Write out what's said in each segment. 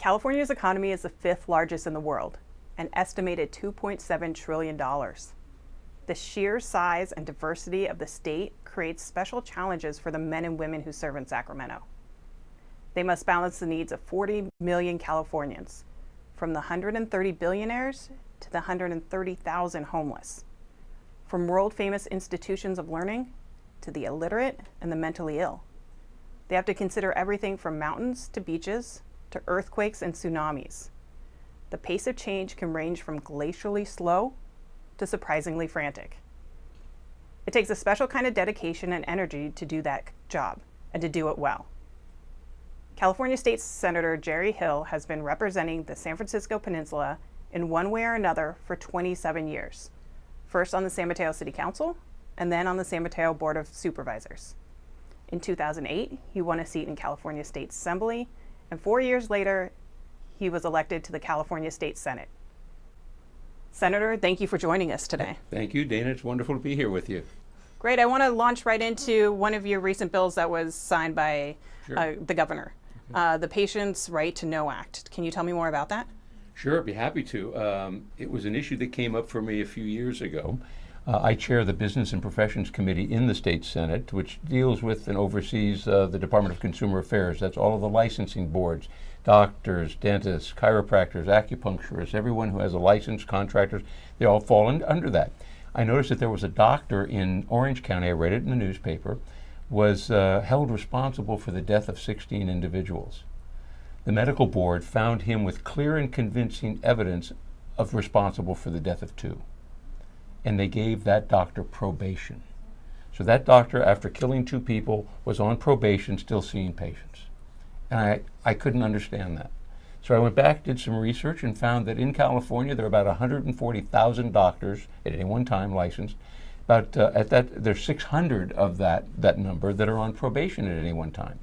California's economy is the fifth largest in the world, an estimated $2.7 trillion. The sheer size and diversity of the state creates special challenges for the men and women who serve in Sacramento. They must balance the needs of 40 million Californians, from the 130 billionaires to the 130,000 homeless, from world-famous institutions of learning to the illiterate and the mentally ill. They have to consider everything from mountains to beaches to earthquakes and tsunamis. The pace of change can range from glacially slow to surprisingly frantic. It takes a special kind of dedication and energy to do that job and to do it well. California State Senator Jerry Hill has been representing the San Francisco Peninsula in one way or another for 27 years, first on the San Mateo City Council and then on the San Mateo Board of Supervisors. In 2008, he won a seat in California State Assembly, and 4 years later, he was elected to the California State Senate. Senator, thank you for joining us today. Thank you, Dana. It's wonderful to be here with you. Great. I want to launch right into one of your recent bills that was signed by the governor, the Patients' Right to Know Act. Can you tell me more about that? Sure, I'd be happy to. It was an issue that came up for me a few years ago. I chair the Business and Professions Committee in the State Senate, which deals with and oversees the Department of Consumer Affairs. That's all of the licensing boards, doctors, dentists, chiropractors, acupuncturists, everyone who has a license, contractors, they all fall under that. I noticed that there was a doctor in Orange County, I read it in the newspaper, was held responsible for the death of 16 individuals. The medical board found him with clear and convincing evidence of responsible for the death of 2. And they gave that doctor probation. So that doctor, after killing 2 people, was on probation, still seeing patients. And I couldn't understand that. So I went back, did some research, and found that in California there are about 140,000 doctors at any one time licensed. There's 600 of that number that are on probation at any one time.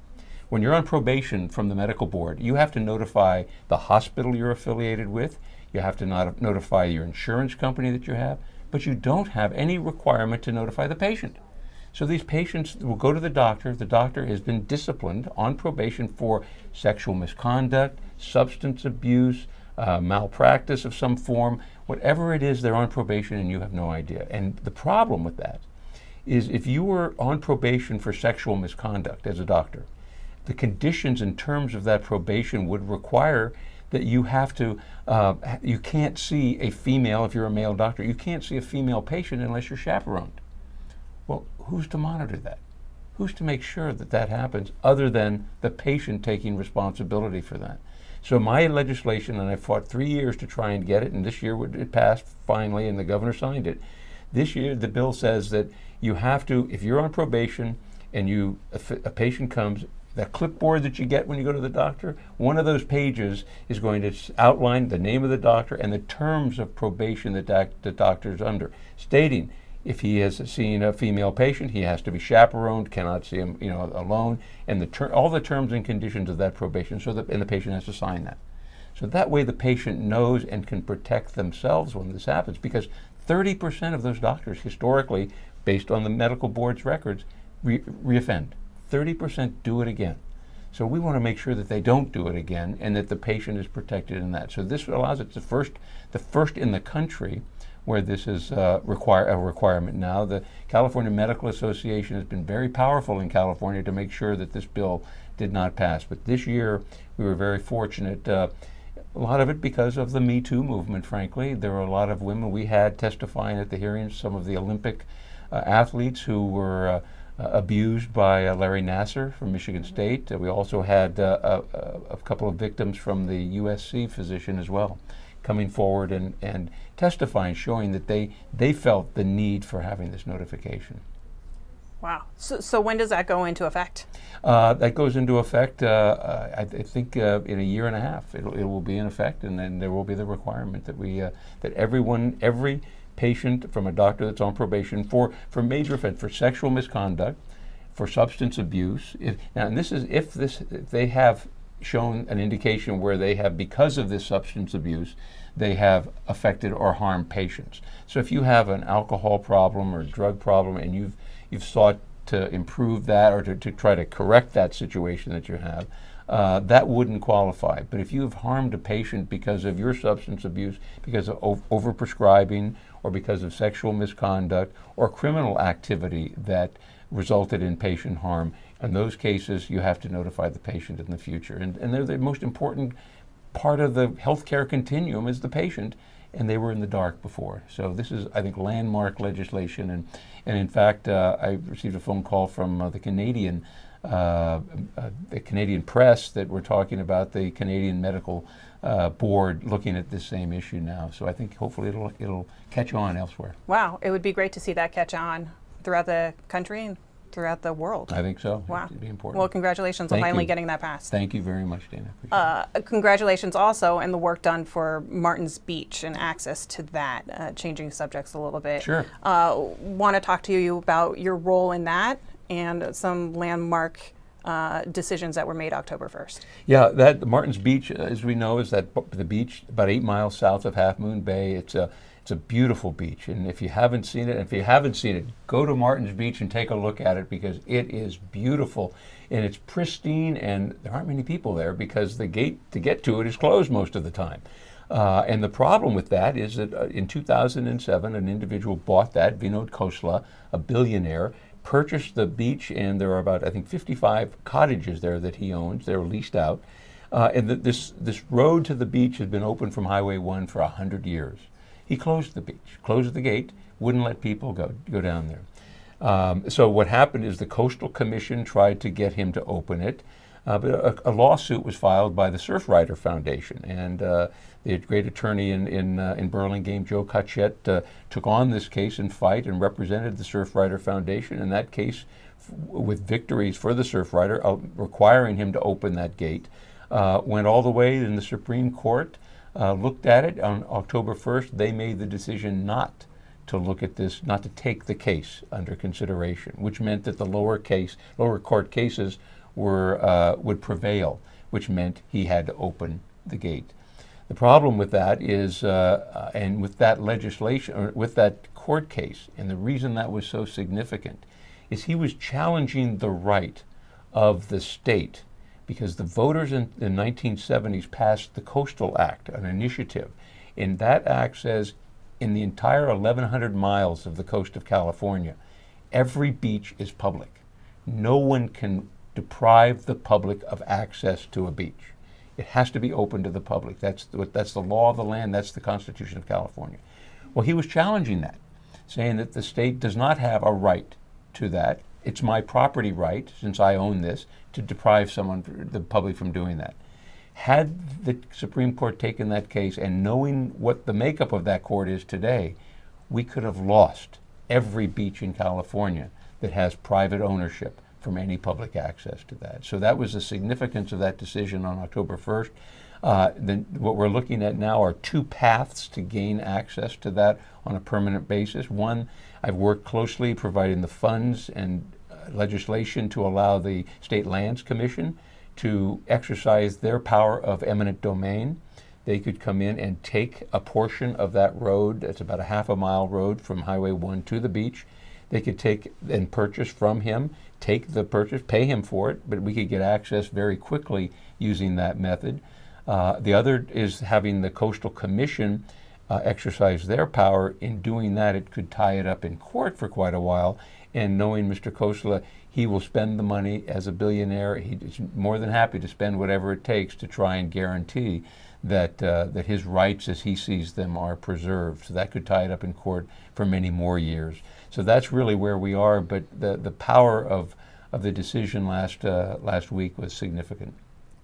When you're on probation from the medical board, you have to notify the hospital you're affiliated with, you have to notify your insurance company that you have, but you don't have any requirement to notify the patient. So these patients will go to the doctor has been disciplined on probation for sexual misconduct, substance abuse, malpractice of some form, whatever it is, they're on probation and you have no idea. And the problem with that is if you were on probation for sexual misconduct as a doctor, the conditions and terms of that probation would require that you have to, you can't see a female, if you're a male doctor, you can't see a female patient unless you're chaperoned. Well, who's to monitor that? Who's to make sure that that happens other than the patient taking responsibility for that? So my legislation, and I fought 3 years to try and get it, and this year it passed finally, and the governor signed it. This year the bill says that you have to, if you're on probation and a patient comes, that clipboard that you get when you go to the doctor, one of those pages is going to outline the name of the doctor and the terms of probation that the doctor's under, stating if he has seen a female patient, he has to be chaperoned, cannot see him, alone, and all the terms and conditions of that probation, and the patient has to sign that. So that way the patient knows and can protect themselves when this happens, because 30% of those doctors historically, based on the medical board's records, reoffend. 30% do it again. So we want to make sure that they don't do it again and that the patient is protected in that. So this allows it the first in the country where this is a requirement now. The California Medical Association has been very powerful in California to make sure that this bill did not pass. But this year we were very fortunate. A lot of it because of the Me Too movement, frankly. There were a lot of women we had testifying at the hearings, some of the Olympic athletes who were abused by Larry Nassar from Michigan State. We also had a couple of victims from the USC physician as well, coming forward and testifying, showing that they felt the need for having this notification. Wow. So when does that go into effect? That goes into effect, I think, in a year and a half. It will be in effect, and then there will be the requirement that every patient from a doctor that's on probation for major offense, for sexual misconduct, for substance abuse. If they have shown an indication where they have, because of this substance abuse, they have affected or harmed patients. So if you have an alcohol problem or drug problem and you've sought to improve that or to try to correct that situation that you have, that wouldn't qualify. But if you have harmed a patient because of your substance abuse, because of overprescribing, or because of sexual misconduct, or criminal activity that resulted in patient harm, in those cases you have to notify the patient in the future. And they're the most important part of the healthcare continuum is the patient, and they were in the dark before. So this is, I think, landmark legislation. And in fact, I received a phone call from the Canadian press that we're talking about the Canadian Medical Board looking at this same issue now. So I think hopefully it'll catch on elsewhere. Wow, it would be great to see that catch on throughout the country and throughout the world. I think so. Wow. It'd be important. Well, congratulations on finally getting that passed. Thank you very much, Dana. Congratulations also in the work done for Martin's Beach and access to that, changing subjects a little bit. Sure. Want to talk to you about your role in that and some landmark decisions that were made October 1st. Yeah, that Martin's Beach, as we know, is the beach about 8 miles south of Half Moon Bay. It's a beautiful beach, and if you haven't seen it, go to Martin's Beach and take a look at it, because it is beautiful and it's pristine, and there aren't many people there because the gate to get to it is closed most of the time. And the problem with that is that in 2007, an individual bought that, Vinod Khosla, a billionaire, purchased the beach, and there are about, I think, 55 cottages there that he owns. They're leased out. And this road to the beach has been open from Highway 1 for 100 years. He closed the beach, closed the gate, wouldn't let people go down there. So what happened is the Coastal Commission tried to get him to open it, but a lawsuit was filed by the Surfrider Foundation, and the great attorney in Burlingame, Joe Cutchett, took on this case and fight and represented the Surfrider Foundation, and that case, with victories for the Surfrider, requiring him to open that gate, went all the way in the Supreme Court. Looked at it on October 1st. They made the decision not to look at this, not to take the case under consideration, which meant that the lower court cases would prevail, which meant he had to open the gate. The problem with that is, and with that legislation, or with that court case, and the reason that was so significant, is he was challenging the right of the state, because the voters in the 1970s passed the Coastal Act, an initiative. And that act says in the entire 1,100 miles of the coast of California, every beach is public. No one can deprive the public of access to a beach. It has to be open to the public. That's the law of the land. That's the Constitution of California. Well, he was challenging that, saying that the state does not have a right to that. It's my property right, since I own this, to deprive the public from doing that. Had the Supreme Court taken that case, and knowing what the makeup of that court is today, we could have lost every beach in California that has private ownership from any public access to that. So that was the significance of that decision on October 1st. Then what we're looking at now are two paths to gain access to that on a permanent basis. One, I've worked closely providing the funds and legislation to allow the State Lands Commission to exercise their power of eminent domain. They could come in and take a portion of that road, it's about a half a mile road from Highway 1 to the beach. They could take and purchase from him, take the purchase, pay him for it, but we could get access very quickly using that method. The other is having the Coastal Commission exercise their power. In doing that, it could tie it up in court for quite a while. And knowing Mr. Khosla, he will spend the money as a billionaire. He's more than happy to spend whatever it takes to try and guarantee that that his rights as he sees them are preserved. So that could tie it up in court for many more years. So that's really where we are, but the power of the decision last week was significant.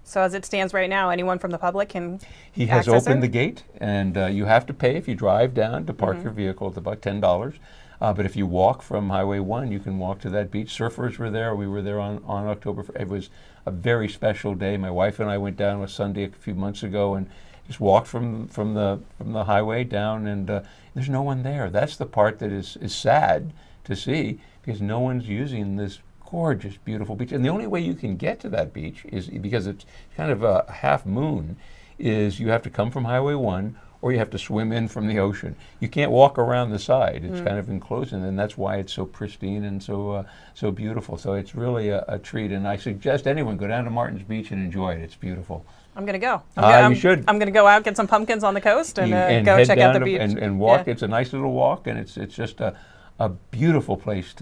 So as it stands right now, anyone from the public can He has access opened it? the gate, and you have to pay if you drive down to park your vehicle. It's about $10. But if you walk from Highway 1, you can walk to that beach. Surfers were there. We were there on October. It was a very special day. My wife and I went down on Sunday a few months ago and just walked from the highway down, and there's no one there. That's the part that is sad to see, because no one's using this gorgeous, beautiful beach. And the only way you can get to that beach is, because it's kind of a half moon, is you have to come from Highway 1, or you have to swim in from the ocean. You can't walk around the side. It's kind of enclosed, and that's why it's so pristine and so beautiful. So it's really a treat, and I suggest anyone go down to Martins Beach and enjoy it. It's beautiful. I'm going to go. You should. I'm going to go out, get some pumpkins on the coast, and go head check down out the beach. And walk. Yeah. It's a nice little walk, and it's just a beautiful place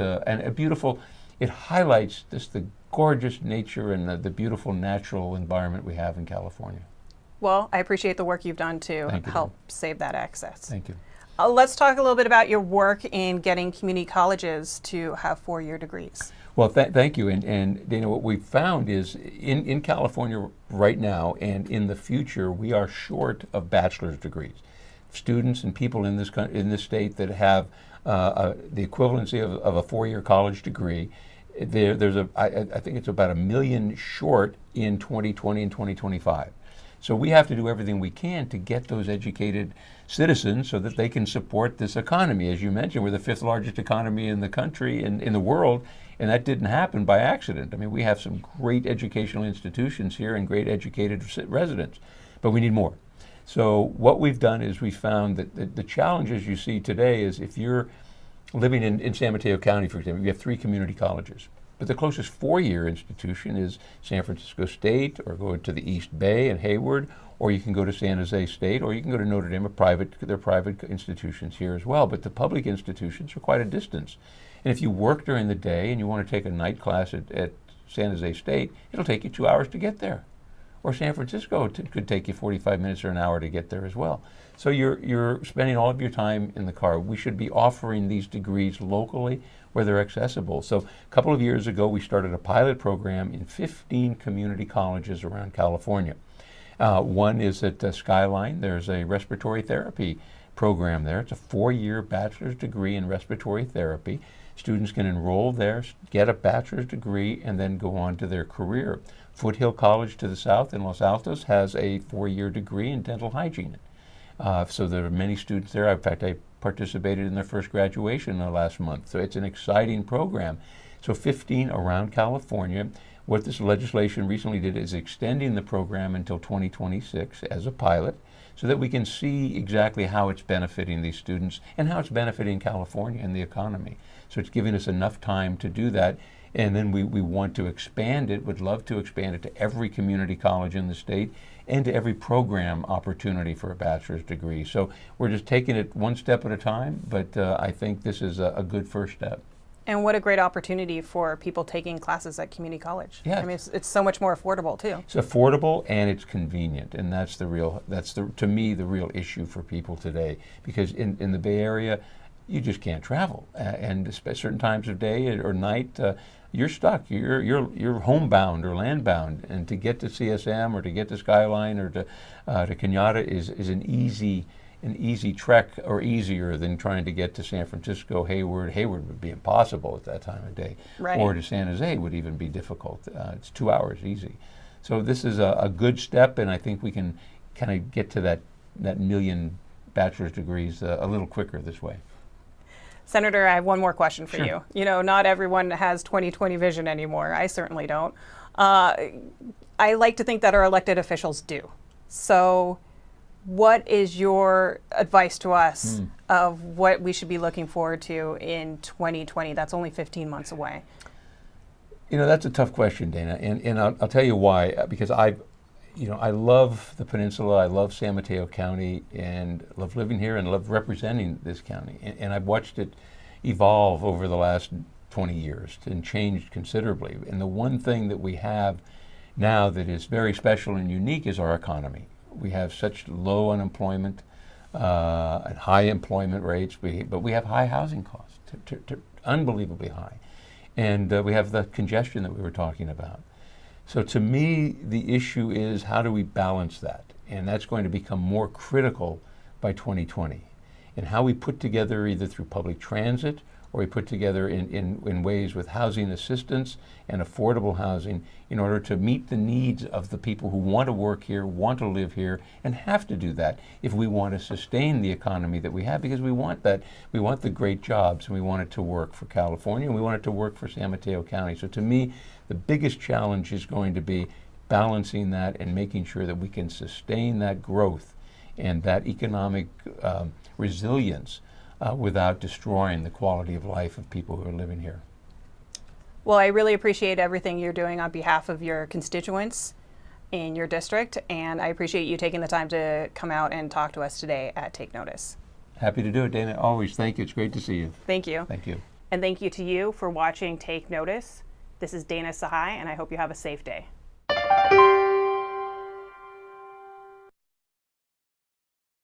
it highlights just the gorgeous nature and the beautiful natural environment we have in California. Well, I appreciate the work you've done to help Dana. save that access. Thank you. Let's talk a little bit about your work in getting community colleges to have 4-year degrees. Well, thank you. And Dana, what we've found is in California right now and in the future, we are short of bachelor's degrees. Students and people in this state that have the equivalency of a 4-year college degree, I think it's about 1 million short in 2020 and 2025. So we have to do everything we can to get those educated citizens so that they can support this economy. As you mentioned, we're the 5th largest economy in the country, in the world, and that didn't happen by accident. I mean, we have some great educational institutions here and great educated residents, but we need more. So what we've done is we found that the challenges you see today is if you're living in San Mateo County, for example, we have 3 community colleges. But the closest 4-year institution is San Francisco State, or go to the East Bay and Hayward, or you can go to San Jose State, or you can go to Notre Dame, they're private institutions here as well. But the public institutions are quite a distance. And if you work during the day and you want to take a night class at San Jose State, it'll take you 2 hours to get there. Or San Francisco could take you 45 minutes or an hour to get there as well. So you're spending all of your time in the car. We should be offering these degrees locally where they're accessible. So a couple of years ago, we started a pilot program in 15 community colleges around California. One is at Skyline. There's a respiratory therapy program there. It's a 4-year bachelor's degree in respiratory therapy. Students can enroll there, get a bachelor's degree, and then go on to their career. Foothill College to the south in Los Altos has a 4-year degree in dental hygiene. So there are many students there. In fact, I participated in their first graduation last month. So it's an exciting program. So 15 around California. What this legislation recently did is extending the program until 2026 as a pilot so that we can see exactly how it's benefiting these students and how it's benefiting California and the economy. So it's giving us enough time to do that. And then we want to expand it, would love to expand it to every community college in the state and to every program opportunity for a bachelor's degree. So we're just taking it one step at a time, but I think this is a good first step. And what a great opportunity for people taking classes at community college. Yeah. I mean, it's so much more affordable too. It's affordable and it's convenient, and to me the real issue for people today, because in the Bay Area, you just can't travel, and at certain times of day or night, you're stuck. You're homebound or landbound, and to get to CSM or to get to Skyline or to Cañada is an easy trek, or easier than trying to get to San Francisco, Hayward. Hayward would be impossible at that time of day, right. Or to San Jose would even be difficult. It's 2 hours easy. So this is a good step, and I think we can kind of get to that 1 million bachelor's degrees a little quicker this way. Senator, I have one more question for Sure. you. You know, not everyone has 20/20 vision anymore. I certainly don't. I like to think that our elected officials do. So what is your advice to us of what we should be looking forward to in 2020? That's only 15 months away. You know, that's a tough question, Dana, and I'll tell you why. Because I love the peninsula, I love San Mateo County, and love living here and love representing this county. And I've watched it evolve over the last 20 years and changed considerably. And the one thing that we have now that is very special and unique is our economy. We have such low unemployment and high employment rates, but we have high housing costs, unbelievably high. And we have the congestion that we were talking about. So to me, the issue is how do we balance that? And that's going to become more critical by 2020. And how we put together, either through public transit or we put together in ways with housing assistance and affordable housing in order to meet the needs of the people who want to work here, want to live here, and have to do that if we want to sustain the economy that we have, because we want that. We want the great jobs, and we want it to work for California, and we want it to work for San Mateo County. So to me, the biggest challenge is going to be balancing that and making sure that we can sustain that growth and that economic resilience without destroying the quality of life of people who are living here. Well, I really appreciate everything you're doing on behalf of your constituents in your district, and I appreciate you taking the time to come out and talk to us today at Take Notice. Happy to do it, Dana. Always. Thank you. It's great to see you. Thank you. Thank you. And thank you to you for watching Take Notice. This is Dana Sahai, and I hope you have a safe day.